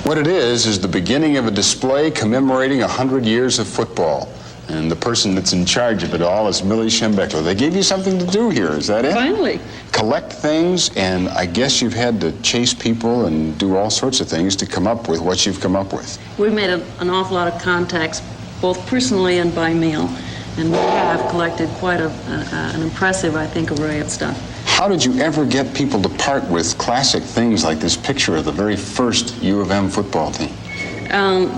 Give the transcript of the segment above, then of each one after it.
What it is the beginning of a display commemorating 100 years of football. And the person that's in charge of it all is Millie Schembechler. They gave you something to do here, is that it? Finally. Collect things, and I guess you've had to chase people and do all sorts of things to come up with what you've come up with. We've made an awful lot of contacts, both personally and by mail, and we have collected quite an impressive, I think, array of stuff. How did you ever get people to part with classic things like this picture of the very first U of M football team?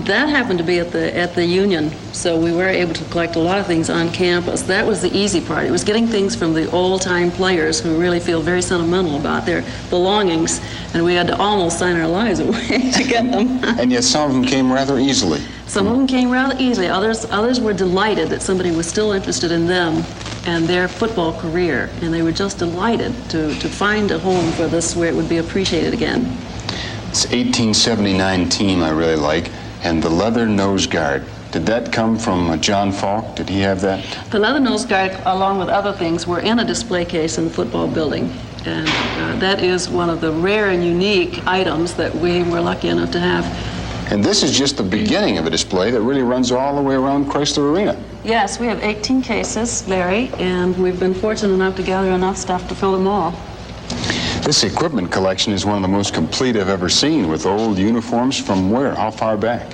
That happened to be at the Union, so we were able to collect a lot of things on campus. That was the easy part. It was getting things from the old-time players who really feel very sentimental about their belongings, and we had to almost sign our lives away to get them. And yet some of them came rather easily. Some of them came rather easily. Others were delighted that somebody was still interested in them and their football career, and they were just delighted to find a home for this where it would be appreciated again. It's 1879 team I really like, and the leather nose guard. Did that come from John Falk? Did he have that? The leather nose guard, along with other things, were in a display case in the football building. And that is one of the rare and unique items that we were lucky enough to have. And this is just the beginning of a display that really runs all the way around Chrysler Arena. Yes, we have 18 cases, Larry, and we've been fortunate enough to gather enough stuff to fill them all. This equipment collection is one of the most complete I've ever seen, with old uniforms from where? How far back?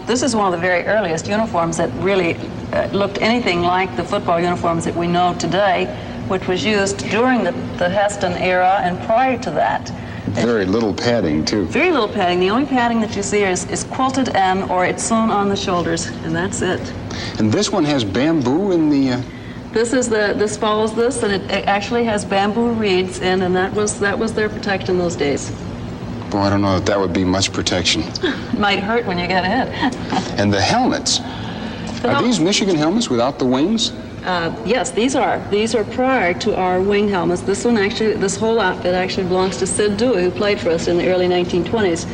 This is one of the very earliest uniforms that really looked anything like the football uniforms that we know today, which was used during the Heston era and prior to that. Very little padding, too. Very little padding. The only padding that you see is quilted or it's sewn on the shoulders, and that's it. And this one has bamboo in the... This follows this, and it actually has bamboo reeds in, and that was their protection those days. Boy, I don't know if that would be much protection. It might hurt when you get hit. And the helmets. Are these Michigan helmets without the wings? Yes, these are. These are prior to our wing helmets. This whole outfit actually belongs to Sid Dewey, who played for us in the early 1920s.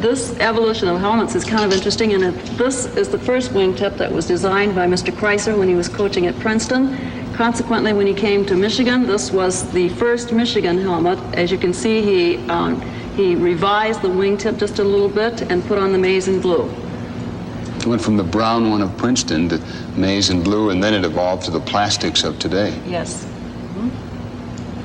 This evolution of helmets is kind of interesting, and this is the first wingtip that was designed by Mr. Chrysler when he was coaching at Princeton. Consequently, when he came to Michigan, this was the first Michigan helmet. As you can see, he revised the wingtip just a little bit and put on the maize and blue. It went from the brown one of Princeton to maize and blue, and then it evolved to the plastics of today. Yes.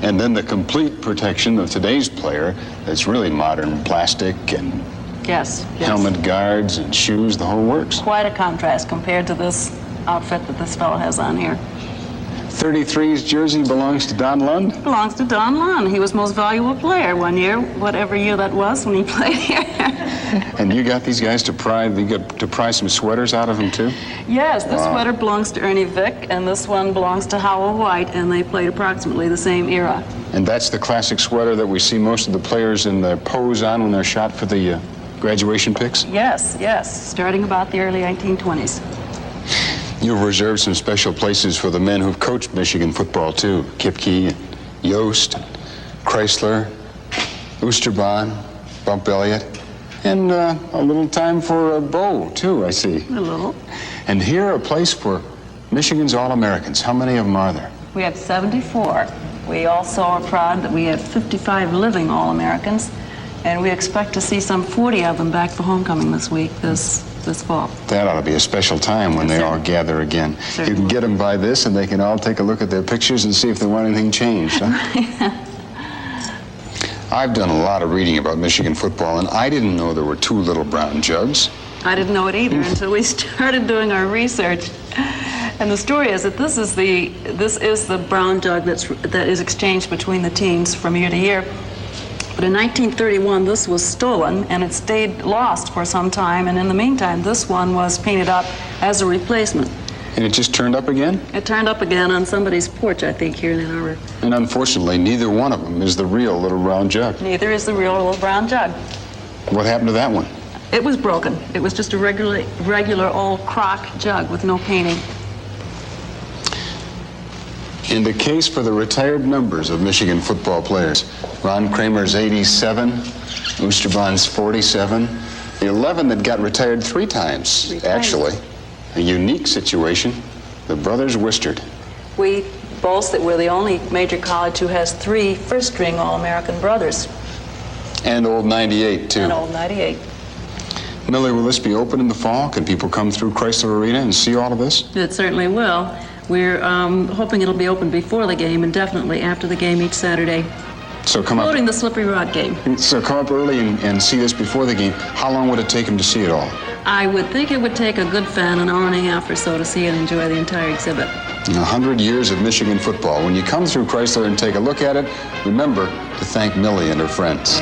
And then the complete protection of today's player, that's really modern plastic and yes. helmet guards and shoes, the whole works. Quite a contrast compared to this outfit that this fellow has on here. 33's jersey belongs to Don Lund? Belongs to Don Lund. He was most valuable player one year, whatever year that was when he played here. And you got these guys to pry some sweaters out of them, too? Yes, this sweater belongs to Ernie Vick, and this one belongs to Howell White, and they played approximately the same era. And that's the classic sweater that we see most of the players in their pose on when they're shot for the graduation pics? Yes, starting about the early 1920s. You've reserved some special places for the men who've coached Michigan football, too. Kipke, Yost, Chrysler, Oosterbaan, Bump Elliott. And a little time for Bo, too, I see. A little. And here, a place for Michigan's All-Americans. How many of them are there? We have 74. We also are proud that we have 55 living All-Americans, and we expect to see some 40 of them back for homecoming this fall. That ought to be a special time when they all gather again. Certainly. You can get them by this, and they can all take a look at their pictures and see if they want anything changed, huh? I've done a lot of reading about Michigan football, and I didn't know there were two little brown jugs. I didn't know it either until we started doing our research. And the story is that this is the brown jug that is exchanged between the teams from year to year. But in 1931, this was stolen, and it stayed lost for some time. And in the meantime, this one was painted up as a replacement. And it just turned up again? It turned up again on somebody's porch, I think, here in Ann Arbor. And unfortunately, neither one of them is the real little brown jug. Neither is the real little brown jug. What happened to that one? It was broken. It was just a regular old crock jug with no painting. In the case for the retired numbers of Michigan football players, Ron Kramer's 87, Oosterbaan's 47, the 11 that got retired 3 times, actually. A unique situation, the brothers Wistard. We boast that we're the only major college who has 3 first-string All-American brothers. And old 98, too. And old 98. Millie, will this be open in the fall? Can people come through Chrysler Arena and see all of this? It certainly will. We're hoping it'll be open before the game and definitely after the game each Saturday, So come including up. the Slippery Rod game. So come up early and see this before the game. How long would it take them to see it all? I would think it would take a good fan an hour and a half or so to see and enjoy the entire exhibit. 100 years of Michigan football. When you come through Chrysler and take a look at it, remember to thank Millie and her friends.